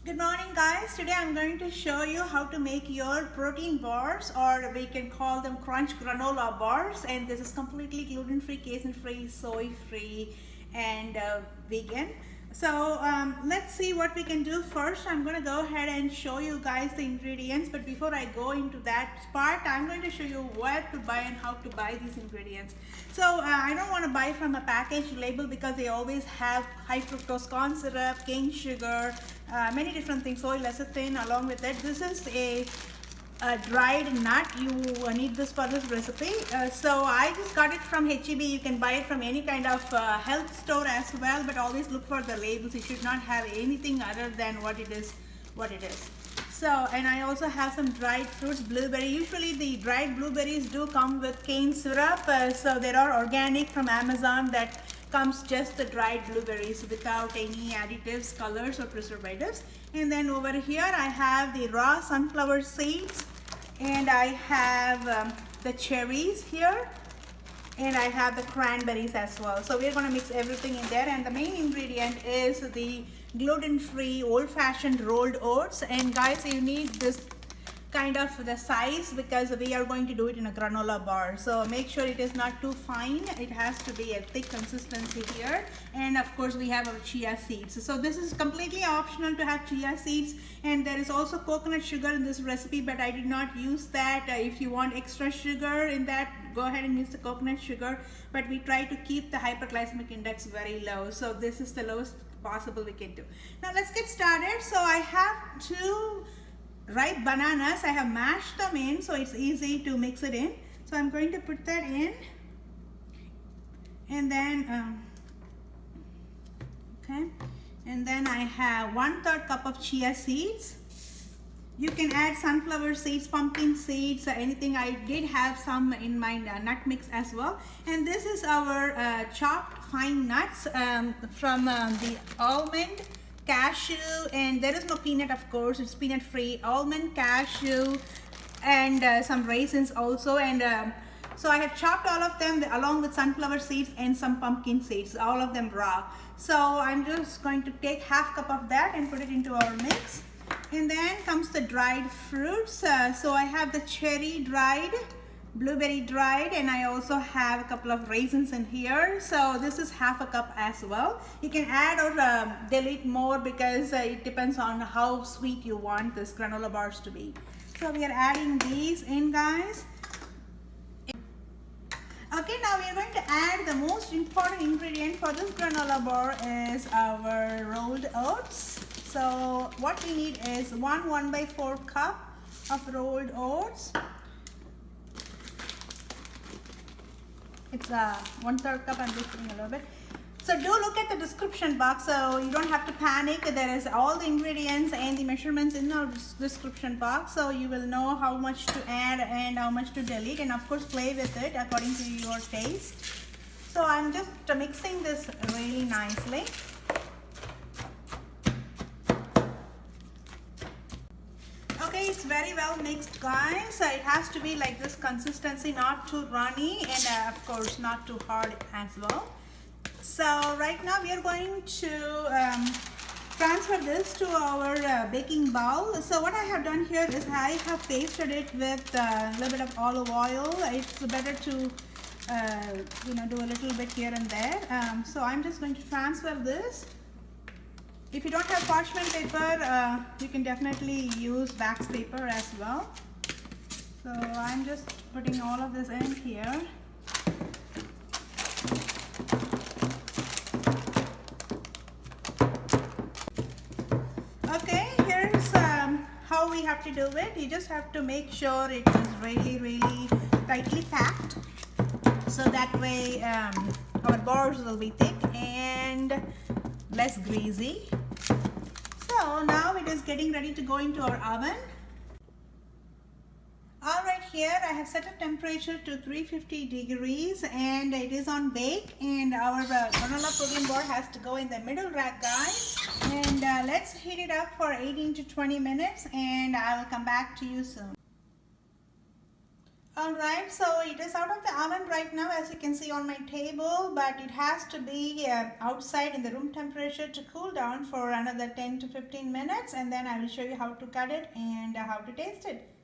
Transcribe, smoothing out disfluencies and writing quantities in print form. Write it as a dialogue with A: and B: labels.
A: Good morning guys. Today I'm going to show you how to make your protein bars, or we can call them crunch granola bars, and this is completely gluten free, casein free, soy free and vegan. So let's see what we can do. First I'm going to go ahead and show you guys the ingredients, but before I go into that part, I'm going to show you where to buy and how to buy these ingredients. So I don't want to buy from a package label because they always have high fructose corn syrup, cane sugar, many different things, soy lecithin along with it. This is a dried nut. You need this for this recipe. So I just got it from HEB. You can buy it from any kind of health store as well, but always look for the labels. It should not have anything other than what it is. So, and I also have some dried fruits, blueberry. Usually the dried blueberries do come with cane syrup. So there are organic from Amazon that comes just the dried blueberries without any additives, colors or preservatives. And then over here I have the raw sunflower seeds, and I have the cherries here, and I have the cranberries as well. So we're going to mix everything in there, and the main ingredient is the gluten-free old-fashioned rolled oats. And guys, you need this kind of the size because we are going to do it in a granola bar. So make sure it is not too fine. It has to be a thick consistency here. And of course we have our chia seeds. So this is completely optional to have chia seeds, and there is also coconut sugar in this recipe, but I did not use that. If you want extra sugar in that, go ahead and use the coconut sugar, but we try to keep the hyperglycemic index very low. So this is the lowest possible we can do. Now let's get started. So I have two ripe bananas. I have mashed them in, so it's easy to mix it in. So I'm going to put that in, and then okay, and then I have 1/3 cup of chia seeds. You can add sunflower seeds, pumpkin seeds, anything. I did have some in my nut mix as well. And this is our chopped fine nuts from the almond, cashew, and there is no peanut, of course, it's peanut free. Almond, cashew, and some raisins also. And so I have chopped all of them along with sunflower seeds and some pumpkin seeds, all of them raw. So I'm just going to take 1/2 cup of that and put it into our mix. And then comes the dried fruits. So I have the cherry dried, blueberry dried, and I also have a couple of raisins in here. So this is 1/2 cup as well. You can add or delete more because it depends on how sweet you want this granola bars to be. So we are adding these in, guys. Okay, now we are going to add the most important ingredient for this granola bar is our rolled oats. So what we need is 1/4 cup of rolled oats. It's a 1/3 cup. I'm just putting a little bit. So do look at the description box, so you don't have to panic. There is all the ingredients and the measurements in our description box, so you will know how much to add and how much to delete, and of course play with it according to your taste. So I'm just mixing this really nicely. Okay, it's very well mixed, guys. It has to be like this consistency, not too runny, and of course not too hard as well. So right now we are going to transfer this to our baking bowl. So what I have done here is I have pasted it with a little bit of olive oil. It's better to do a little bit here and there. So I'm just going to transfer this. If you don't have parchment paper, you can definitely use wax paper as well. So I'm just putting all of this in here. Okay, here's how we have to do it. You just have to make sure it is really, really tightly packed. So that way our bars will be thick and less greasy. So now it is getting ready to go into our oven. Alright, here I have set a temperature to 350 degrees and it is on bake, and our granola protein bar has to go in the middle rack, guys. And let's heat it up for 18 to 20 minutes and I will come back to you soon. Alright, so it is out of the oven right now, as you can see on my table, but it has to be outside in the room temperature to cool down for another 10 to 15 minutes, and then I will show you how to cut it and how to taste it.